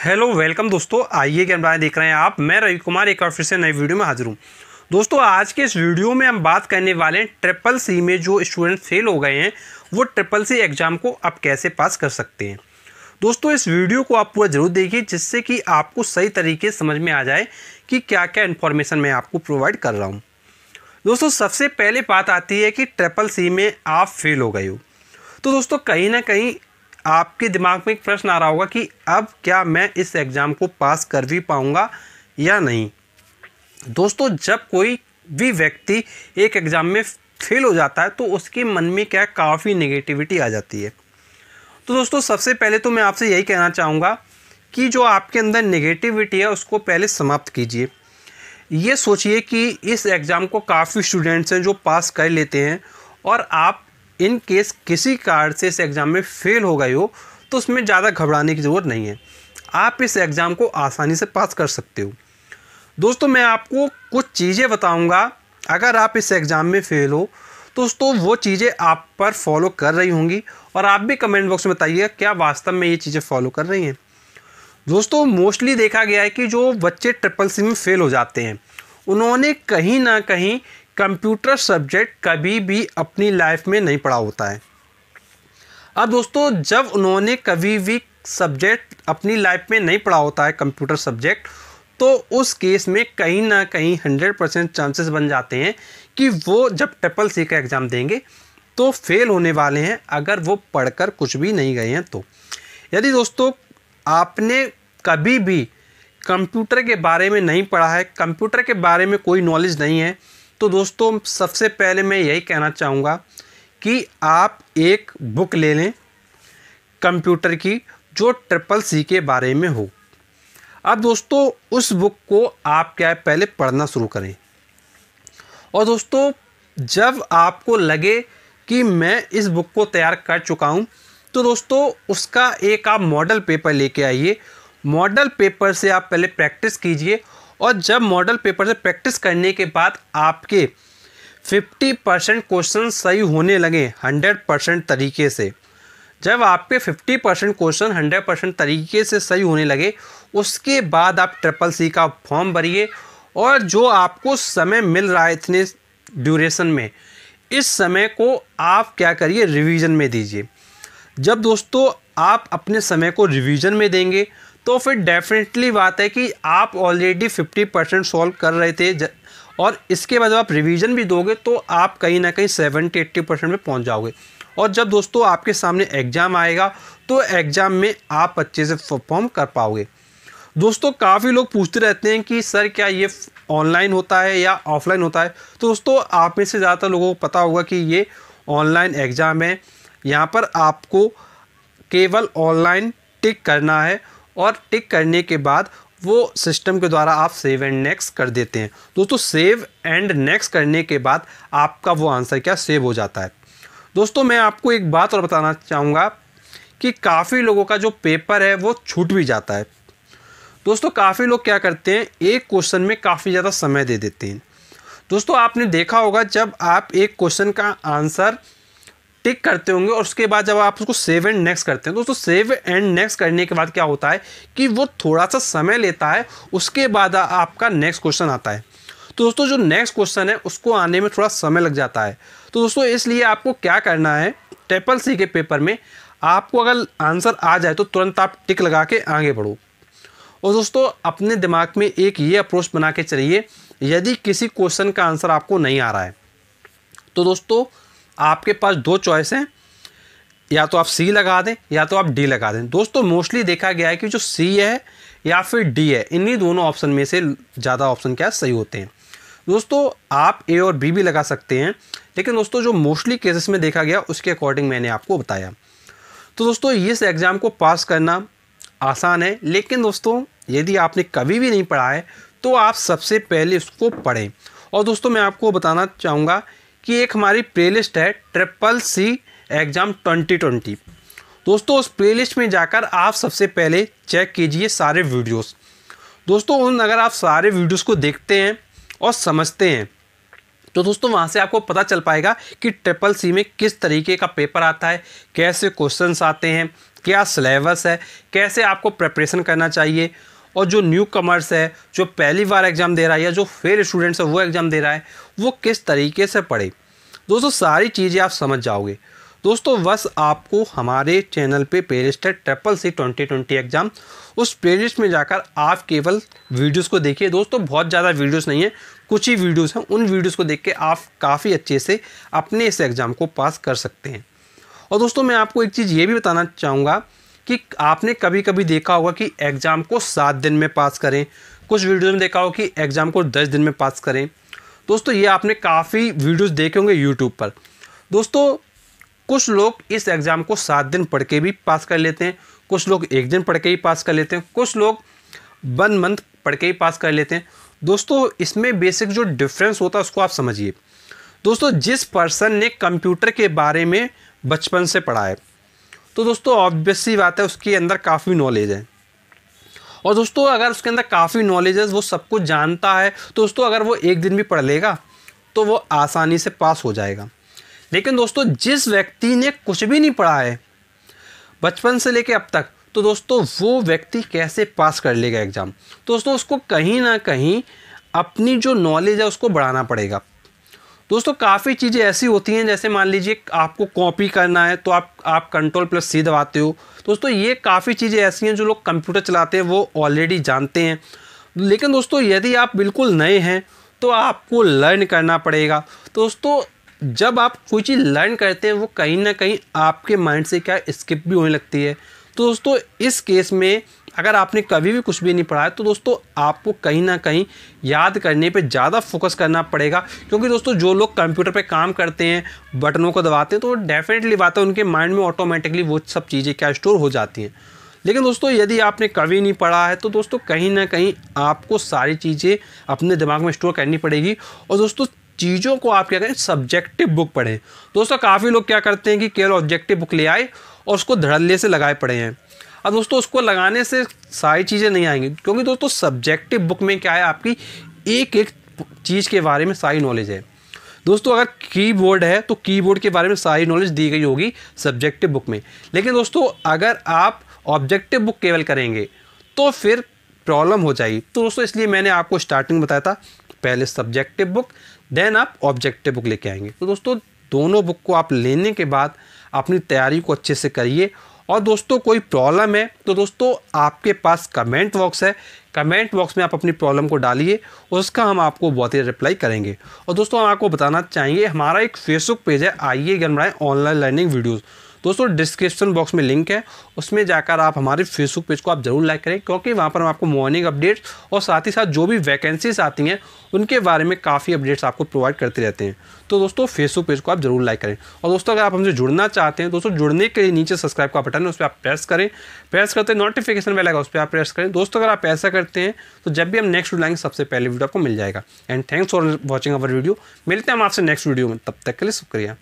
Hello welcome दोस्तों, आइए ज्ञान बनाए देख रहे हैं आप। मैं रवि कुमार एक और फिर से नई वीडियो में हाजिर हूँ। दोस्तों आज के इस वीडियो में हम बात करने वाले हैं ट्रिपल सी में जो स्टूडेंट फेल हो गए हैं वो ट्रिपल सी एग्ज़ाम को अब कैसे पास कर सकते हैं। दोस्तों इस वीडियो को आप पूरा ज़रूर देखिए जिससे कि आपको सही तरीके से समझ में आ जाए कि क्या क्या इन्फॉर्मेशन मैं आपको प्रोवाइड कर रहा हूँ। दोस्तों सबसे पहले बात आती है कि ट्रिपल सी में आप फेल हो गए हो, तो दोस्तों कहीं ना कहीं आपके दिमाग में एक प्रश्न आ रहा होगा कि अब क्या मैं इस एग्ज़ाम को पास कर भी पाऊँगा या नहीं। दोस्तों जब कोई भी व्यक्ति एक एग्ज़ाम में फेल हो जाता है तो उसके मन में क्या काफ़ी नेगेटिविटी आ जाती है। तो दोस्तों सबसे पहले तो मैं आपसे यही कहना चाहूँगा कि जो आपके अंदर नेगेटिविटी है उसको पहले समाप्त कीजिए। ये सोचिए कि इस एग्ज़ाम को काफ़ी स्टूडेंट्स हैं जो पास कर लेते हैं और आप इन केस किसी कारण से इस एग्ज़ाम में फ़ेल हो गए हो तो उसमें ज़्यादा घबराने की ज़रूरत नहीं है। आप इस एग्ज़ाम को आसानी से पास कर सकते हो। दोस्तों मैं आपको कुछ चीज़ें बताऊंगा, अगर आप इस एग्ज़ाम में फ़ेल हो तो दोस्तों वो चीज़ें आप पर फॉलो कर रही होंगी और आप भी कमेंट बॉक्स में बताइए क्या वास्तव में ये चीज़ें फॉलो कर रही हैं। दोस्तों मोस्टली देखा गया है कि जो बच्चे ट्रिपल सी में फ़ेल हो जाते हैं उन्होंने कहीं ना कहीं कंप्यूटर सब्जेक्ट कभी भी अपनी लाइफ में नहीं पढ़ा होता है। अब दोस्तों जब उन्होंने कभी भी सब्जेक्ट अपनी लाइफ में नहीं पढ़ा होता है कंप्यूटर सब्जेक्ट, तो उस केस में कहीं ना कहीं 100% चांसेस बन जाते हैं कि वो जब ट्रिपल सी का एग्ज़ाम देंगे तो फेल होने वाले हैं अगर वो पढ़कर कुछ भी नहीं गए हैं। तो यदि दोस्तों आपने कभी भी कंप्यूटर के बारे में नहीं पढ़ा है, कंप्यूटर के बारे में कोई नॉलेज नहीं है, तो दोस्तों सबसे पहले मैं यही कहना चाहूँगा कि आप एक बुक ले लें कंप्यूटर की जो ट्रिपल सी के बारे में हो। अब दोस्तों उस बुक को आप क्या है पहले पढ़ना शुरू करें और दोस्तों जब आपको लगे कि मैं इस बुक को तैयार कर चुका हूँ तो दोस्तों उसका एक आप मॉडल पेपर लेके आइए। मॉडल पेपर से आप पहले प्रैक्टिस कीजिए और जब मॉडल पेपर से प्रैक्टिस करने के बाद आपके 50% क्वेश्चन सही होने लगे 100% तरीके से, जब आपके 50% क्वेश्चन 100% तरीके से सही होने लगे उसके बाद आप ट्रिपल सी का फॉर्म भरिए और जो आपको समय मिल रहा है इतने ड्यूरेशन में, इस समय को आप क्या करिए रिवीजन में दीजिए। जब दोस्तों आप अपने समय को रिवीजन में देंगे तो फिर डेफिनेटली बात है कि आप ऑलरेडी 50% सॉल्व कर रहे थे और इसके बाद जब आप रिवीजन भी दोगे तो आप कहीं ना कहीं 70-80% में पहुंच जाओगे। और जब दोस्तों आपके सामने एग्ज़ाम आएगा तो एग्ज़ाम में आप अच्छे से परफॉर्म कर पाओगे। दोस्तों काफ़ी लोग पूछते रहते हैं कि सर क्या ये ऑनलाइन होता है या ऑफलाइन होता है। तो दोस्तों आप में से ज़्यादातर लोगों को पता होगा कि ये ऑनलाइन एग्ज़ाम है। यहाँ पर आपको केवल ऑनलाइन टिक करना है और टिक करने के बाद वो सिस्टम के द्वारा आप सेव एंड नेक्स्ट कर देते हैं। दोस्तों सेव एंड नेक्स्ट करने के बाद आपका वो आंसर क्या सेव हो जाता है। दोस्तों मैं आपको एक बात और बताना चाहूँगा कि काफ़ी लोगों का जो पेपर है वो छूट भी जाता है। दोस्तों काफ़ी लोग क्या करते हैं एक क्वेश्चन में काफ़ी ज़्यादा समय दे देते हैं। दोस्तों आपने देखा होगा जब आप एक क्वेश्चन का आंसर टिक करते होंगे और उसके बाद जब आप उसको सेव एंड नेक्स्ट करते हैं, दोस्तों सेव एंड नेक्स्ट करने के बाद क्या होता है कि वो थोड़ा सा समय लेता है, उसके बाद आपका नेक्स्ट क्वेश्चन आता है। तो दोस्तों जो नेक्स्ट क्वेश्चन है उसको आने में थोड़ा समय लग जाता है। तो दोस्तों इसलिए आपको क्या करना है, ट्रिपल सी के पेपर में आपको अगर आंसर आ जाए तो तुरंत आप टिक लगा के आगे बढ़ो। और दोस्तों अपने दिमाग में एक ये अप्रोच बना के चलिए, यदि किसी क्वेश्चन का आंसर आपको नहीं आ रहा है तो दोस्तों आपके पास दो चॉइस हैं, या तो आप सी लगा दें या तो आप डी लगा दें। दोस्तों मोस्टली देखा गया है कि जो सी है या फिर डी है, इन्हीं दोनों ऑप्शन में से ज़्यादा ऑप्शन क्या सही होते हैं। दोस्तों आप ए और बी भी लगा सकते हैं, लेकिन दोस्तों जो मोस्टली केसेस में देखा गया उसके अकॉर्डिंग मैंने आपको बताया। तो दोस्तों इस एग्ज़ाम को पास करना आसान है, लेकिन दोस्तों यदि आपने कभी भी नहीं पढ़ा है तो आप सबसे पहले उसको पढ़ें। और दोस्तों मैं आपको बताना चाहूँगा कि एक हमारी प्लेलिस्ट है ट्रिपल सी एग्ज़ाम 2020। दोस्तों उस प्लेलिस्ट में जाकर आप सबसे पहले चेक कीजिए सारे वीडियोस। दोस्तों अगर आप सारे वीडियोस को देखते हैं और समझते हैं तो दोस्तों वहाँ से आपको पता चल पाएगा कि ट्रिपल सी में किस तरीके का पेपर आता है, कैसे क्वेश्चंस आते हैं, क्या सिलेबस है, कैसे आपको प्रिपरेशन करना चाहिए, और जो न्यू कमर्स है, जो पहली बार एग्ज़ाम दे रहा है या जो फेल स्टूडेंट्स है वो एग्ज़ाम दे रहा है, वो किस तरीके से पढ़े। दोस्तों सारी चीज़ें आप समझ जाओगे। दोस्तों बस आपको हमारे चैनल पे प्लेलिस्ट है CCC 2020 एग्ज़ाम, उस प्लेलिस्ट में जाकर आप केवल वीडियोस को देखिए। दोस्तों बहुत ज़्यादा वीडियोस नहीं है, कुछ ही वीडियोस हैं, उन वीडियोस को देख के आप काफ़ी अच्छे से अपने इस एग्ज़ाम को पास कर सकते हैं। और दोस्तों मैं आपको एक चीज़ ये भी बताना चाहूँगा कि आपने कभी कभी देखा होगा कि एग्ज़ाम को 7 दिन में पास करें, कुछ वीडियोज़ में देखा होगा कि एग्ज़ाम को 10 दिन में पास करें। दोस्तों ये आपने काफ़ी वीडियोज़ देखे होंगे यूट्यूब पर। दोस्तों कुछ लोग इस एग्ज़ाम को 7 दिन पढ़ के भी पास कर लेते हैं, कुछ लोग 1 दिन पढ़ के ही पास कर लेते हैं, कुछ लोग 1 मंथ पढ़ के ही पास कर लेते हैं। दोस्तों इसमें बेसिक जो डिफरेंस होता है उसको आप समझिए। दोस्तों जिस पर्सन ने कंप्यूटर के बारे में बचपन से पढ़ा है, तो दोस्तों ऑब्वियस सी बात है उसके अंदर काफ़ी नॉलेज है। और दोस्तों अगर उसके अंदर काफ़ी नॉलेज है, वो सब कुछ जानता है, तो दोस्तों अगर वो 1 दिन भी पढ़ लेगा तो वो आसानी से पास हो जाएगा। लेकिन दोस्तों जिस व्यक्ति ने कुछ भी नहीं पढ़ा है बचपन से लेके अब तक, तो दोस्तों वो व्यक्ति कैसे पास कर लेगा एग्ज़ाम। तो दोस्तों उसको कहीं ना कहीं अपनी जो नॉलेज है उसको बढ़ाना पड़ेगा। दोस्तों काफ़ी चीज़ें ऐसी होती हैं, जैसे मान लीजिए आपको कॉपी करना है तो आप Ctrl+C दबाते हो। दोस्तों ये काफ़ी चीज़ें ऐसी हैं जो लोग कंप्यूटर चलाते हैं वो ऑलरेडी जानते हैं। लेकिन दोस्तों यदि आप बिल्कुल नए हैं तो आपको लर्न करना पड़ेगा। तो दोस्तों जब आप कोई चीज़ लर्न करते हैं वो कहीं ना कहीं आपके माइंड से क्या स्किप भी होने लगती है। तो दोस्तों इस केस में अगर आपने कभी भी कुछ भी नहीं पढ़ा है तो दोस्तों आपको कहीं ना कहीं याद करने पे ज़्यादा फोकस करना पड़ेगा। क्योंकि दोस्तों जो लोग कंप्यूटर पे काम करते हैं, बटनों को दबाते हैं, तो डेफिनेटली बात है उनके माइंड में ऑटोमेटिकली वो सब चीज़ें क्या स्टोर हो जाती हैं। लेकिन दोस्तों यदि आपने कभी नहीं पढ़ा है तो दोस्तों कहीं ना कहीं आपको सारी चीज़ें अपने दिमाग में स्टोर करनी पड़ेगी। और दोस्तों चीज़ों को आप क्या करें, सब्जेक्टिव बुक पढ़ें। दोस्तों काफ़ी लोग क्या करते हैं कि केवल ऑब्जेक्टिव बुक ले आए और उसको धड़ल्ले से लगाए पड़े हैं। अब दोस्तों उसको लगाने से सारी चीज़ें नहीं आएंगी, क्योंकि दोस्तों सब्जेक्टिव बुक में क्या है, आपकी एक एक चीज़ के बारे में सारी नॉलेज है। दोस्तों अगर कीबोर्ड है तो कीबोर्ड के बारे में सारी नॉलेज दी गई होगी सब्जेक्टिव बुक में। लेकिन दोस्तों अगर आप ऑब्जेक्टिव बुक केवल करेंगे तो फिर प्रॉब्लम हो जाएगी। तो दोस्तों इसलिए मैंने आपको स्टार्टिंग बताया था, पहले सब्जेक्टिव बुक देन आप ऑब्जेक्टिव बुक लेके आएंगे। तो दोस्तों दोनों बुक को आप लेने के बाद अपनी तैयारी को अच्छे से करिए। और दोस्तों कोई प्रॉब्लम है तो दोस्तों आपके पास कमेंट बॉक्स है, कमेंट बॉक्स में आप अपनी प्रॉब्लम को डालिए, उसका हम आपको बहुत ही रिप्लाई करेंगे। और दोस्तों हम आपको बताना चाहेंगे हमारा एक फेसबुक पेज है, आइए ज्ञान बढ़ाएं ऑनलाइन लर्निंग वीडियोज़। दोस्तों डिस्क्रिप्शन बॉक्स में लिंक है, उसमें जाकर आप हमारे फेसबुक पेज को आप ज़रूर लाइक करें, क्योंकि वहाँ पर हम आपको मॉर्निंग अपडेट्स और साथ ही साथ जो भी वैकेंसीज आती हैं उनके बारे में काफ़ी अपडेट्स आपको प्रोवाइड करते रहते हैं। तो दोस्तों फेसबुक पेज को आप ज़रूर लाइक करें। और दोस्तों अगर आप हमसे जुड़ना चाहते हैं, दोस्तों जुड़ने के लिए नीचे सब्सक्राइब का बटन है, उस पर आप प्रेस करें, प्रेस करते नोटिफिकेशन बेल आएगा उस पर आप प्रेस करें। दोस्तों अगर आप ऐसा करते हैं तो जब भी हम नेक्स्ट वीडियो लाएंगे सबसे पहले वीडियो आपको मिल जाएगा। And thanks for watching our video. मिलते हैं हम आपसे नेक्स्ट वीडियो में, तब तक के लिए शुक्रिया।